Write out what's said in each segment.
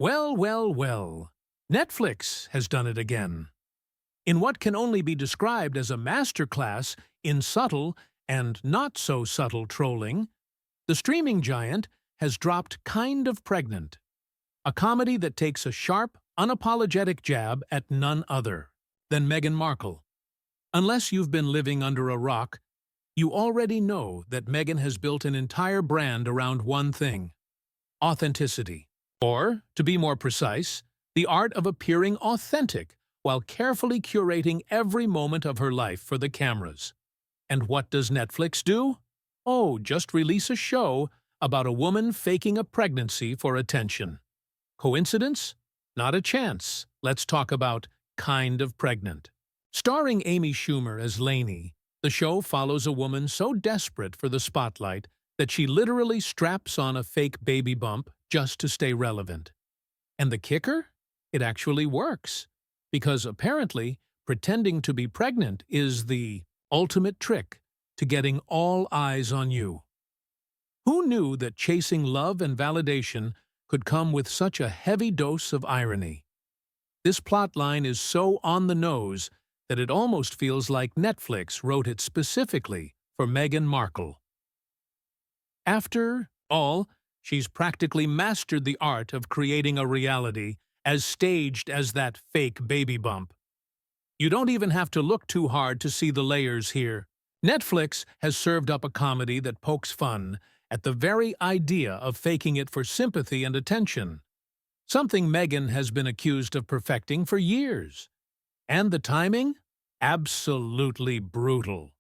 Well, well, well. Netflix has done it again. In what can only be described as a masterclass in subtle and not-so-subtle trolling, the streaming giant has dropped Kind of Pregnant, a comedy that takes a sharp, unapologetic jab at none other than Meghan Markle. Unless you've been living under a rock, you already know that Meghan has built an entire brand around one thing: authenticity. Or, to be more precise, the art of appearing authentic while carefully curating every moment of her life for the cameras. And what does Netflix do? Oh, just release a show about a woman faking a pregnancy for attention. Coincidence? Not a chance. Let's talk about Kind of Pregnant. Starring Amy Schumer as Lainey, the show follows a woman so desperate for the spotlight that she literally straps on a fake baby bump just to stay relevant. And the kicker? It actually works. Because apparently, pretending to be pregnant is the ultimate trick to getting all eyes on you. Who knew that chasing love and validation could come with such a heavy dose of irony? This plotline is so on the nose that it almost feels like Netflix wrote it specifically for Meghan Markle. After all, she's practically mastered the art of creating a reality as staged as that fake baby bump. You don't even have to look too hard to see the layers here. Netflix has served up a comedy that pokes fun at the very idea of faking it for sympathy and attention, something Meghan has been accused of perfecting for years. And the timing? Absolutely brutal.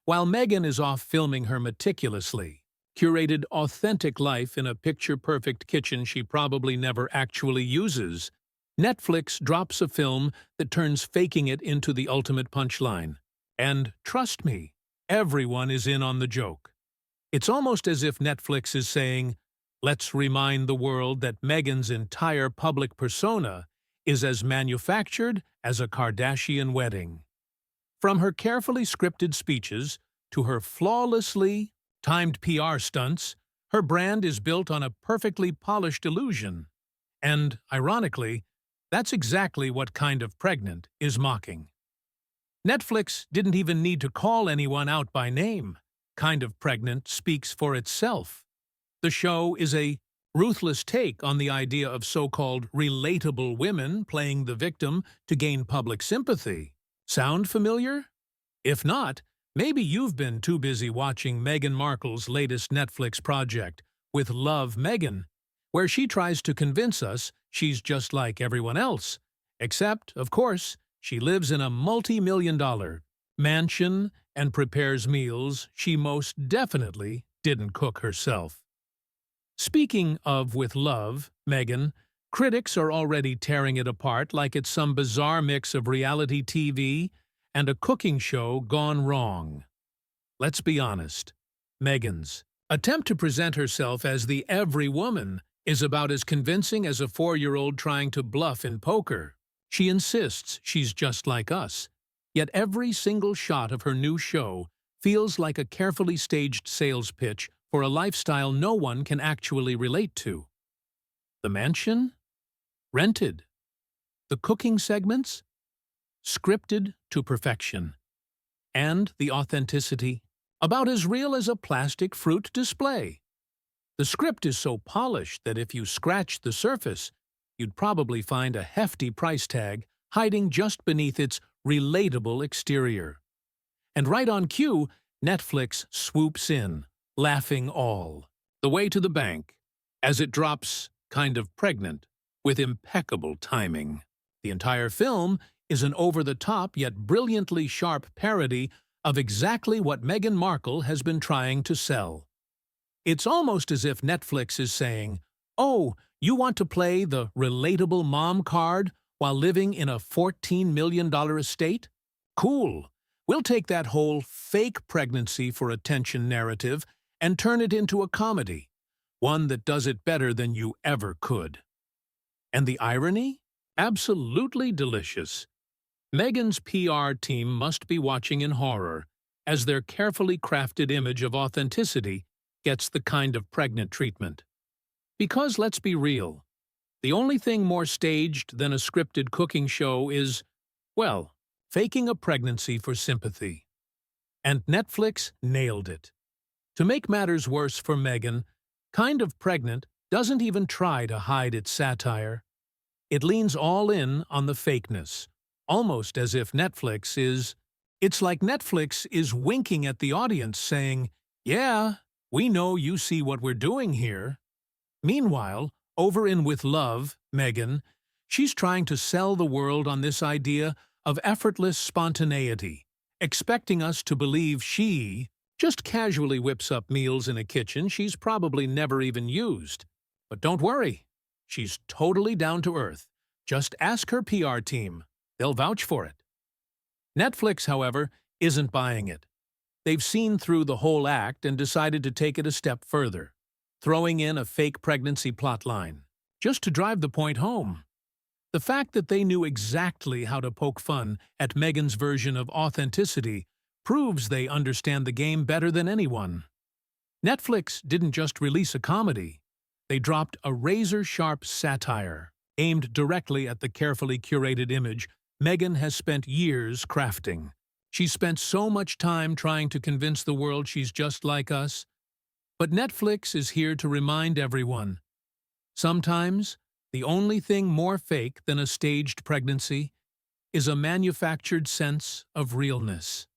While Meghan is off filming her meticulously curated authentic life in a picture-perfect kitchen she probably never actually uses, Netflix drops a film that turns faking it into the ultimate punchline. And trust me, everyone is in on the joke. It's almost as if Netflix is saying, let's remind the world that Meghan's entire public persona is as manufactured as a Kardashian wedding. From her carefully scripted speeches to her flawlessly timed PR stunts, her brand is built on a perfectly polished illusion. And, ironically, that's exactly what Kind of Pregnant is mocking. Netflix didn't even need to call anyone out by name. Kind of Pregnant speaks for itself. The show is a ruthless take on the idea of so-called relatable women playing the victim to gain public sympathy. Sound familiar? If not, maybe you've been too busy watching Meghan Markle's latest Netflix project, With Love, Meghan, where she tries to convince us she's just like everyone else, except, of course, she lives in a multi-million-dollar mansion and prepares meals she most definitely didn't cook herself. Speaking of With Love, Meghan, critics are already tearing it apart like it's some bizarre mix of reality TV and a cooking show gone wrong. Let's be honest, Meghan's attempt to present herself as the every woman is about as convincing as a 4-year-old trying to bluff in poker. She insists she's just like us, yet every single shot of her new show feels like a carefully staged sales pitch for a lifestyle no one can actually relate to. The mansion? Rented. The cooking segments? Scripted to perfection. And the authenticity? About as real as a plastic fruit display. The script is so polished that if you scratch the surface, you'd probably find a hefty price tag hiding just beneath its relatable exterior. And right on cue, Netflix swoops in, laughing all the way to the bank, as it drops Kind of Pregnant with impeccable timing. The entire film is an over-the-top yet brilliantly sharp parody of exactly what Meghan Markle has been trying to sell. It's almost as if Netflix is saying, oh, you want to play the relatable mom card while living in a $14 million estate? Cool. We'll take that whole fake pregnancy for attention narrative and turn it into a comedy, one that does it better than you ever could. And the irony? Absolutely delicious. Meghan's PR team must be watching in horror as their carefully crafted image of authenticity gets the Kind of Pregnant treatment. Because let's be real, The only thing more staged than a scripted cooking show is, well, faking a pregnancy for sympathy. And Netflix nailed it. To make matters worse for Meghan, Kind of Pregnant doesn't even try to hide its satire. It leans all in on the fakeness, almost as if It's like Netflix is winking at the audience saying, "Yeah, we know you see what we're doing here." Meanwhile, over in With Love, Meghan, she's trying to sell the world on this idea of effortless spontaneity, expecting us to believe she just casually whips up meals in a kitchen she's probably never even used. But don't worry, she's totally down to earth. Just ask her PR team. They'll vouch for it. Netflix, however, isn't buying it. They've seen through the whole act and decided to take it a step further, throwing in a fake pregnancy plotline, just to drive the point home. The fact that they knew exactly how to poke fun at Meghan's version of authenticity proves they understand the game better than anyone. Netflix didn't just release a comedy. They dropped a razor-sharp satire, aimed directly at the carefully curated image Meghan has spent years crafting. She's spent so much time trying to convince the world she's just like us. But Netflix is here to remind everyone. Sometimes, the only thing more fake than a staged pregnancy is a manufactured sense of realness.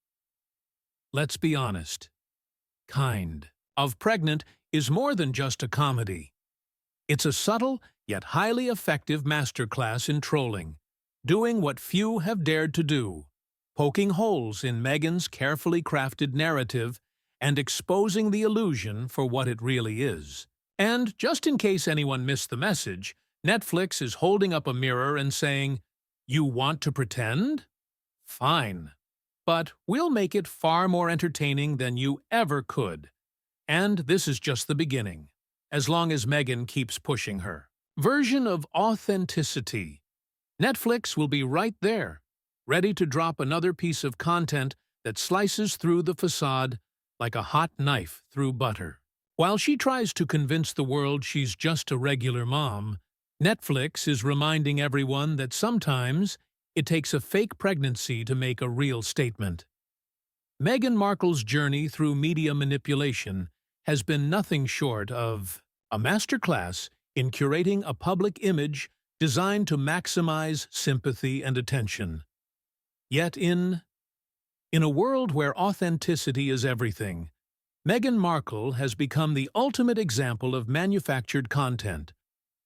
Let's be honest. Kind of Pregnant is more than just a comedy. It's a subtle, yet highly effective masterclass in trolling, doing what few have dared to do, poking holes in Meghan's carefully crafted narrative and exposing the illusion for what it really is. And, just in case anyone missed the message, Netflix is holding up a mirror and saying, "You want to pretend? Fine. But we'll make it far more entertaining than you ever could. And this is just the beginning, as long as Meghan keeps pushing her version of authenticity. Netflix will be right there, ready to drop another piece of content that slices through the facade like a hot knife through butter. While she tries to convince the world she's just a regular mom, Netflix is reminding everyone that sometimes it takes a fake pregnancy to make a real statement. Meghan Markle's journey through media manipulation has been nothing short of a masterclass in curating a public image designed to maximize sympathy and attention. Yet in a world where authenticity is everything, Meghan Markle has become the ultimate example of manufactured content,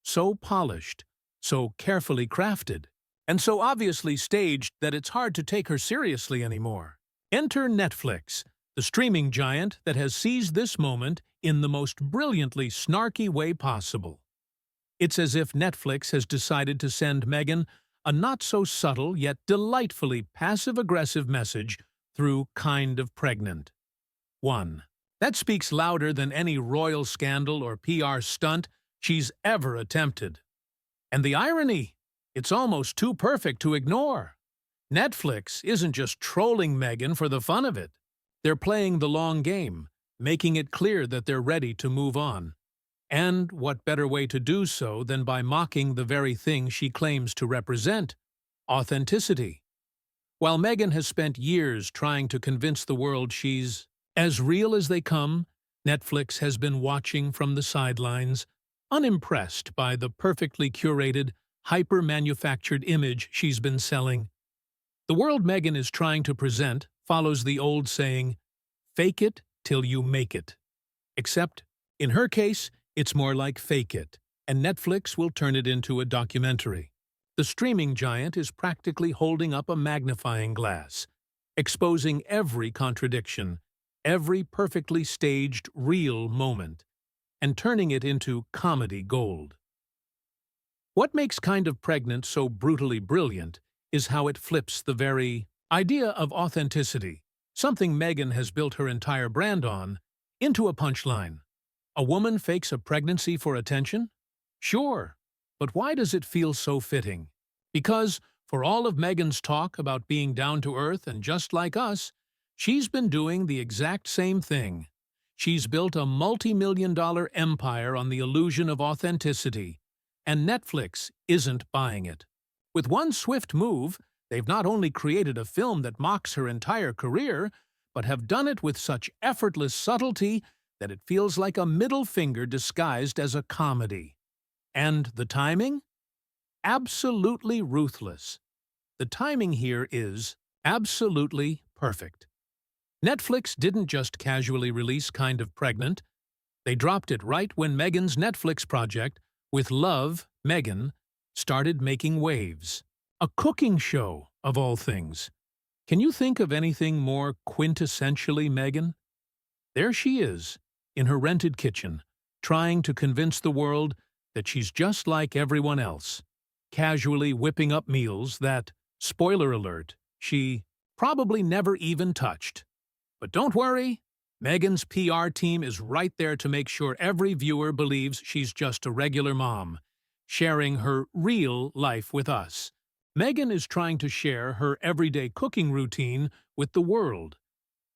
so polished, so carefully crafted, and so obviously staged that it's hard to take her seriously anymore. Enter Netflix, the streaming giant that has seized this moment in the most brilliantly snarky way possible. It's as if Netflix has decided to send Meghan a not-so-subtle yet delightfully passive-aggressive message through Kind of Pregnant. 1. That speaks louder than any royal scandal or PR stunt she's ever attempted. And the irony? It's almost too perfect to ignore. Netflix isn't just trolling Meghan for the fun of it. They're playing the long game, making it clear that they're ready to move on. And what better way to do so than by mocking the very thing she claims to represent: authenticity. While Meghan has spent years trying to convince the world she's as real as they come, Netflix has been watching from the sidelines, unimpressed by the perfectly curated, hyper-manufactured image she's been selling. The world Meghan is trying to present follows the old saying, "Fake it till you make it." Except, in her case, it's more like fake it, and Netflix will turn it into a documentary. The streaming giant is practically holding up a magnifying glass, exposing every contradiction, every perfectly staged, real moment, and turning it into comedy gold. What makes Kind of Pregnant so brutally brilliant is how it flips the very idea of authenticity, something Meghan has built her entire brand on, into a punchline. A woman fakes a pregnancy for attention? Sure, but why does it feel so fitting? Because, for all of Meghan's talk about being down to earth and just like us, she's been doing the exact same thing. She's built a multi-million-dollar empire on the illusion of authenticity, And Netflix isn't buying it. With one swift move, they've not only created a film that mocks her entire career, but have done it with such effortless subtlety that it feels like a middle finger disguised as a comedy. And the timing? Absolutely ruthless. The timing here is absolutely perfect. Netflix didn't just casually release Kind of Pregnant. They dropped it right when Meghan's Netflix project, With Love, Meghan, started making waves. A cooking show, of all things. Can you think of anything more quintessentially Meghan? There she is, in her rented kitchen, trying to convince the world that she's just like everyone else, casually whipping up meals that, spoiler alert, she probably never even touched. But don't worry, Meghan's PR team is right there to make sure every viewer believes she's just a regular mom, sharing her real life with us. Meghan is trying to share her everyday cooking routine with the world,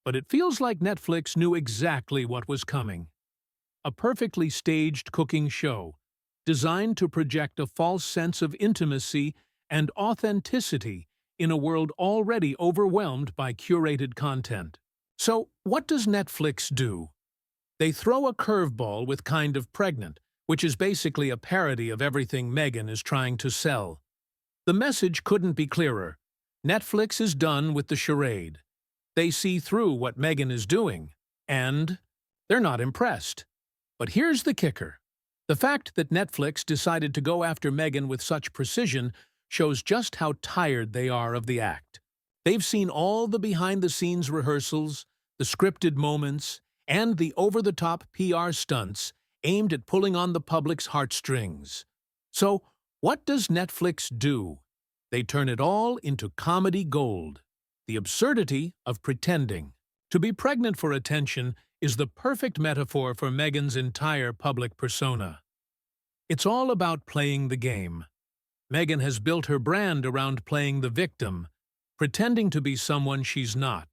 but it feels like Netflix knew exactly what was coming. A perfectly staged cooking show, designed to project a false sense of intimacy and authenticity in a world already overwhelmed by curated content. So, what does Netflix do? They throw a curveball with Kind of Pregnant, which is basically a parody of everything Meghan is trying to sell. The message couldn't be clearer. Netflix is done with the charade. They see through what Meghan is doing, and they're not impressed. But here's the kicker. The fact that Netflix decided to go after Meghan with such precision shows just how tired they are of the act. They've seen all the behind-the-scenes rehearsals, the scripted moments, and the over-the-top PR stunts aimed at pulling on the public's heartstrings. So, what does Netflix do? They turn it all into comedy gold. The absurdity of pretending. To be pregnant for attention is the perfect metaphor for Meghan's entire public persona. It's all about playing the game. Meghan has built her brand around playing the victim, pretending to be someone she's not,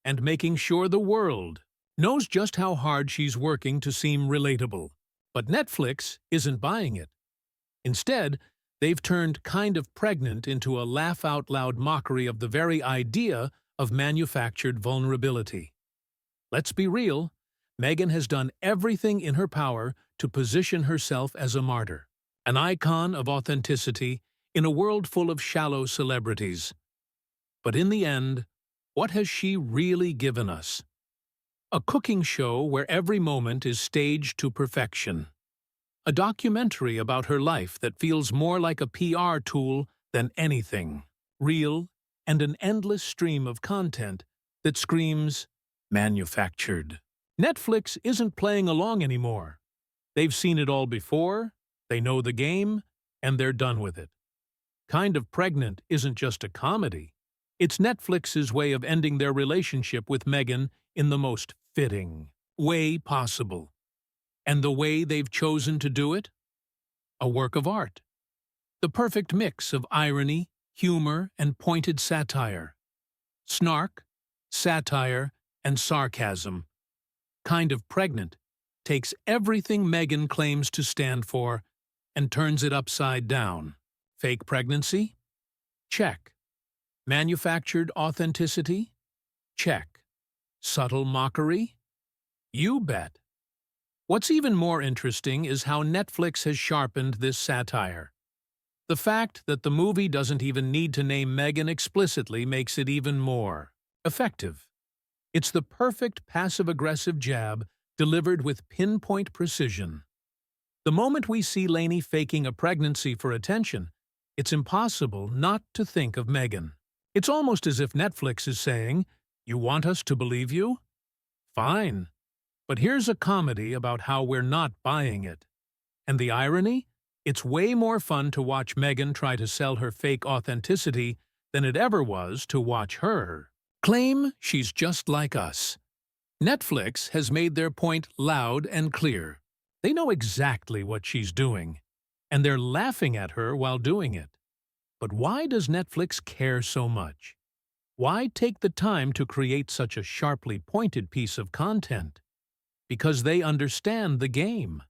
and making sure the world knows just how hard she's working to seem relatable. But Netflix isn't buying it. Instead, they've turned Kind of Pregnant into a laugh-out-loud mockery of the very idea of manufactured vulnerability. Let's be real, Meghan has done everything in her power to position herself as a martyr, an icon of authenticity in a world full of shallow celebrities. But in the end, what has she really given us? A cooking show where every moment is staged to perfection. A documentary about her life that feels more like a PR tool than anything real, and an endless stream of content that screams manufactured. Netflix isn't playing along anymore. They've seen it all before, they know the game, and they're done with it. Kind of Pregnant isn't just a comedy. It's Netflix's way of ending their relationship with Meghan in the most fitting way possible. And the way they've chosen to do it? A work of art. The perfect mix of irony, humor, and pointed satire. Snark, satire, and sarcasm. Kind of Pregnant takes everything Meghan claims to stand for and turns it upside down. Fake pregnancy? Check. Manufactured authenticity? Check. Subtle mockery? You bet. What's even more interesting is how Netflix has sharpened this satire. The fact that the movie doesn't even need to name Meghan explicitly makes it even more effective. It's the perfect passive-aggressive jab delivered with pinpoint precision. The moment we see Lainey faking a pregnancy for attention, it's impossible not to think of Meghan. It's almost as if Netflix is saying, "You want us to believe you? Fine. But here's a comedy about how we're not buying it." And the irony? It's way more fun to watch Meghan try to sell her fake authenticity than it ever was to watch her claim she's just like us. Netflix has made their point loud and clear. They know exactly what she's doing, and they're laughing at her while doing it. But why does Netflix care so much? Why take the time to create such a sharply pointed piece of content? Because they understand the game,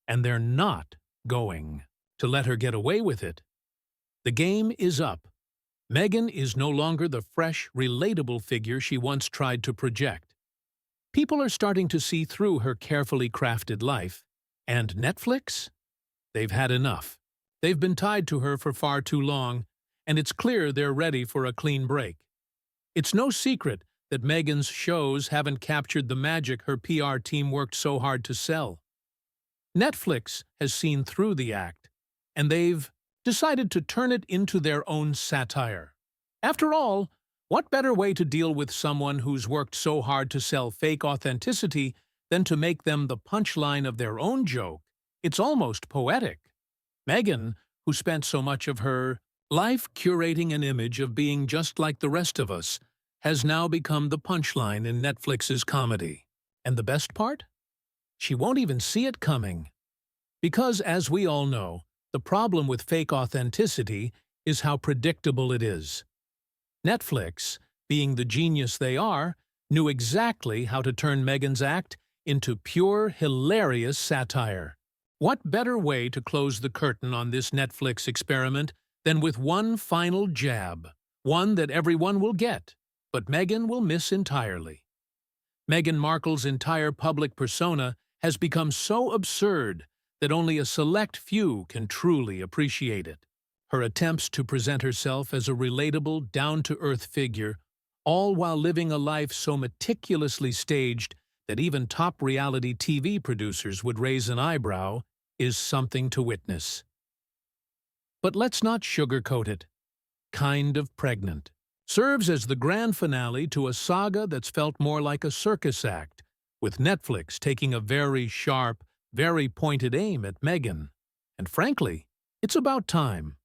and they're not going to let her get away with it. The game is up. Meghan is no longer the fresh, relatable figure she once tried to project. People are starting to see through her carefully crafted life. And Netflix? They've had enough. They've been tied to her for far too long, and it's clear they're ready for a clean break. It's no secret that Meghan's shows haven't captured the magic her PR team worked so hard to sell. Netflix has seen through the act, and they've decided to turn it into their own satire. After all, what better way to deal with someone who's worked so hard to sell fake authenticity than to make them the punchline of their own joke? It's almost poetic. Meghan, who spent so much of her life curating an image of being just like the rest of us, has now become the punchline in Netflix's comedy. And the best part? She won't even see it coming. Because, as we all know, the problem with fake authenticity is how predictable it is. Netflix, being the genius they are, knew exactly how to turn Meghan's act into pure, hilarious satire. What better way to close the curtain on this Netflix experiment than with one final jab, one that everyone will get, but Meghan will miss entirely. Meghan Markle's entire public persona has become so absurd that only a select few can truly appreciate it. Her attempts to present herself as a relatable, down-to-earth figure, all while living a life so meticulously staged that even top reality TV producers would raise an eyebrow, is something to witness. But let's not sugarcoat it. Kind of Pregnant serves as the grand finale to a saga that's felt more like a circus act, with Netflix taking a very sharp, very pointed aim at Meghan. And frankly, it's about time.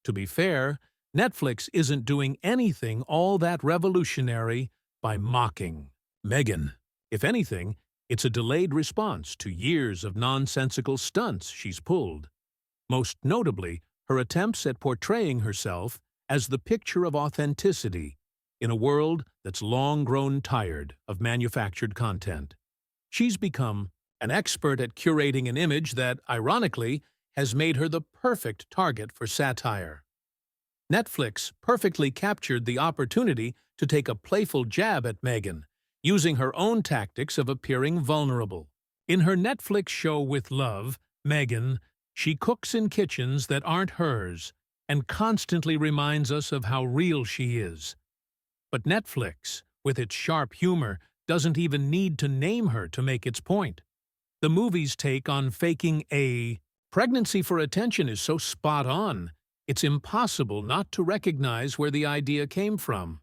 To be fair, Netflix isn't doing anything all that revolutionary by mocking Meghan. If anything, it's a delayed response to years of nonsensical stunts she's pulled. Most notably, her attempts at portraying herself as the picture of authenticity in a world that's long grown tired of manufactured content. She's become an expert at curating an image that, ironically, has made her the perfect target for satire. Netflix perfectly captured the opportunity to take a playful jab at Meghan, using her own tactics of appearing vulnerable. In her Netflix show With Love, Meghan, she cooks in kitchens that aren't hers and constantly reminds us of how real she is. But Netflix, with its sharp humor, doesn't even need to name her to make its point. The movie's take on faking a pregnancy for attention is so spot on, it's impossible not to recognize where the idea came from.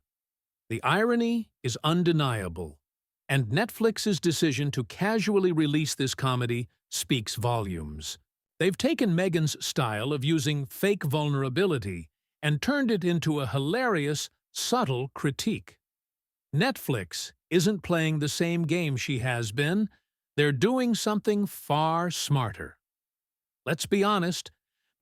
The irony is undeniable, and Netflix's decision to casually release this comedy speaks volumes. They've taken Meghan's style of using fake vulnerability and turned it into a hilarious, subtle critique. Netflix isn't playing the same game she has been. They're doing something far smarter. Let's be honest,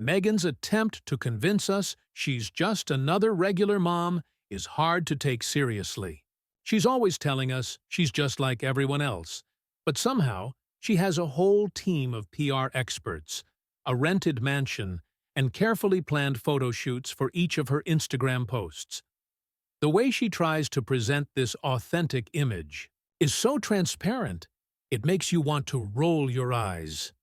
Meghan's attempt to convince us she's just another regular mom is hard to take seriously. She's always telling us she's just like everyone else, but somehow she has a whole team of PR experts, a rented mansion, and carefully planned photo shoots for each of her Instagram posts. The way she tries to present this authentic image is so transparent, it makes you want to roll your eyes.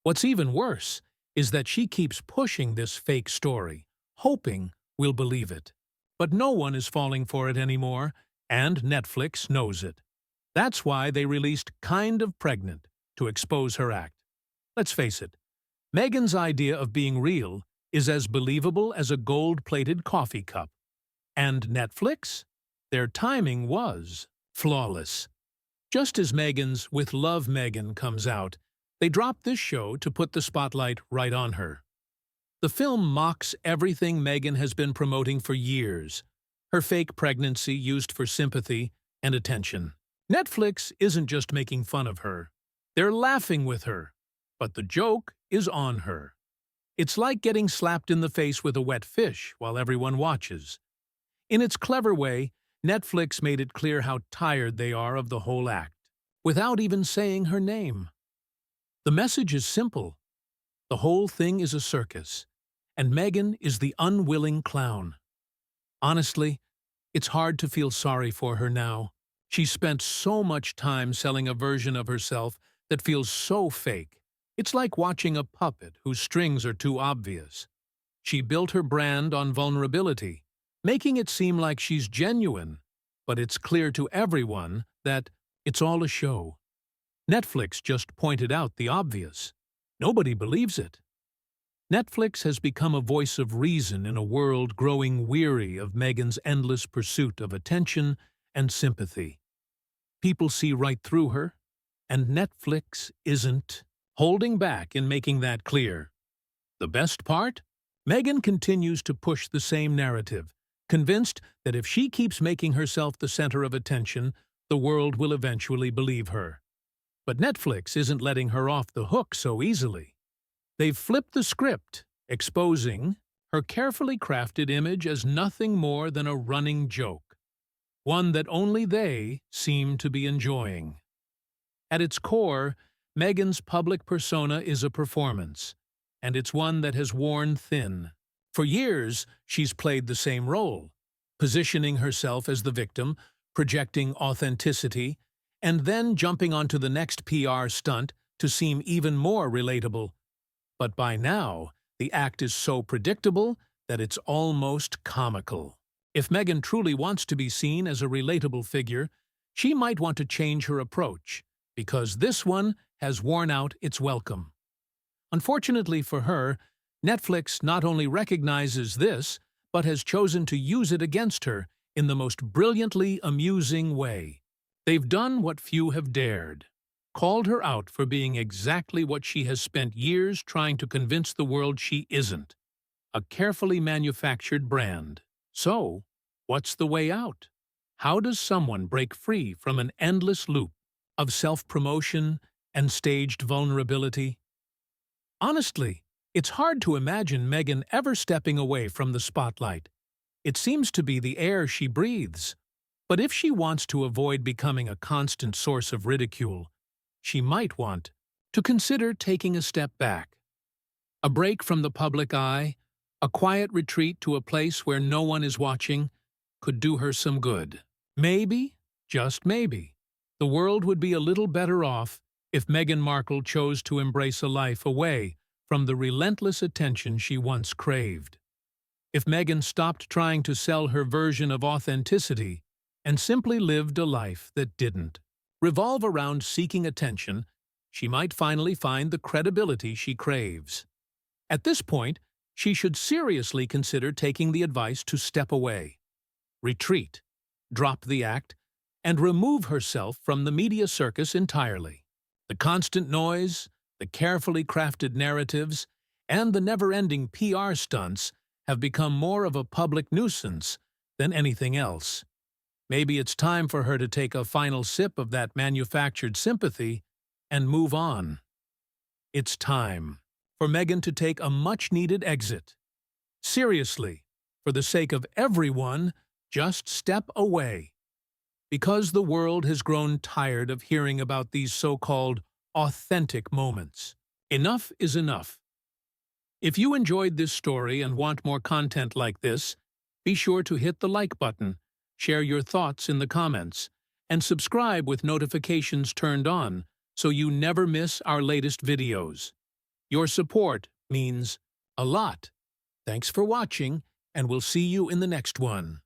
What's even worse is that she keeps pushing this fake story, hoping we'll believe it. But no one is falling for it anymore, and Netflix knows it. That's why they released Kind of Pregnant to expose her act. Let's face it, Meghan's idea of being real is as believable as a gold-plated coffee cup. And Netflix? Their timing was flawless. Just as Meghan's With Love Meghan comes out, they drop this show to put the spotlight right on her. The film mocks everything Meghan has been promoting for years, her fake pregnancy used for sympathy and attention. Netflix isn't just making fun of her. They're laughing with her, but the joke is on her. It's like getting slapped in the face with a wet fish while everyone watches. In its clever way, Netflix made it clear how tired they are of the whole act, without even saying her name. The message is simple. The whole thing is a circus, and Meghan is the unwilling clown. Honestly, it's hard to feel sorry for her now. She spent so much time selling a version of herself that feels so fake. It's like watching a puppet whose strings are too obvious. She built her brand on vulnerability, making it seem like she's genuine, but it's clear to everyone that it's all a show. Netflix just pointed out the obvious. Nobody believes it. Netflix has become a voice of reason in a world growing weary of Meghan's endless pursuit of attention and sympathy. People see right through her, and Netflix isn't holding back in making that clear. The best part? Meghan continues to push the same narrative, convinced that if she keeps making herself the center of attention, the world will eventually believe her. But Netflix isn't letting her off the hook so easily. They've flipped the script, exposing her carefully crafted image as nothing more than a running joke, one that only they seem to be enjoying. At its core, Meghan's public persona is a performance, and it's one that has worn thin. For years, she's played the same role, positioning herself as the victim, projecting authenticity, and then jumping onto the next PR stunt to seem even more relatable. But by now, the act is so predictable that it's almost comical. If Meghan truly wants to be seen as a relatable figure, she might want to change her approach, because this one has worn out its welcome. Unfortunately for her, Netflix not only recognizes this, but has chosen to use it against her in the most brilliantly amusing way. They've done what few have dared, called her out for being exactly what she has spent years trying to convince the world she isn't, a carefully manufactured brand. So, what's the way out? How does someone break free from an endless loop of self-promotion and staged vulnerability? Honestly, it's hard to imagine Meghan ever stepping away from the spotlight. It seems to be the air she breathes. But if she wants to avoid becoming a constant source of ridicule, she might want to consider taking a step back. A break from the public eye, a quiet retreat to a place where no one is watching, could do her some good. Maybe, just maybe, the world would be a little better off if Meghan Markle chose to embrace a life away from the relentless attention she once craved. If Meghan stopped trying to sell her version of authenticity and simply lived a life that didn't revolve around seeking attention, she might finally find the credibility she craves. At this point, she should seriously consider taking the advice to step away, retreat, drop the act, and remove herself from the media circus entirely. The constant noise, the carefully crafted narratives, and the never-ending PR stunts have become more of a public nuisance than anything else. Maybe it's time for her to take a final sip of that manufactured sympathy and move on. It's time for Meghan to take a much-needed exit. Seriously, for the sake of everyone, just step away. Because the world has grown tired of hearing about these so-called authentic moments. Enough is enough. If you enjoyed this story and want more content like this, be sure to hit the like button, share your thoughts in the comments, and subscribe with notifications turned on so you never miss our latest videos. Your support means a lot. Thanks for watching, and we'll see you in the next one.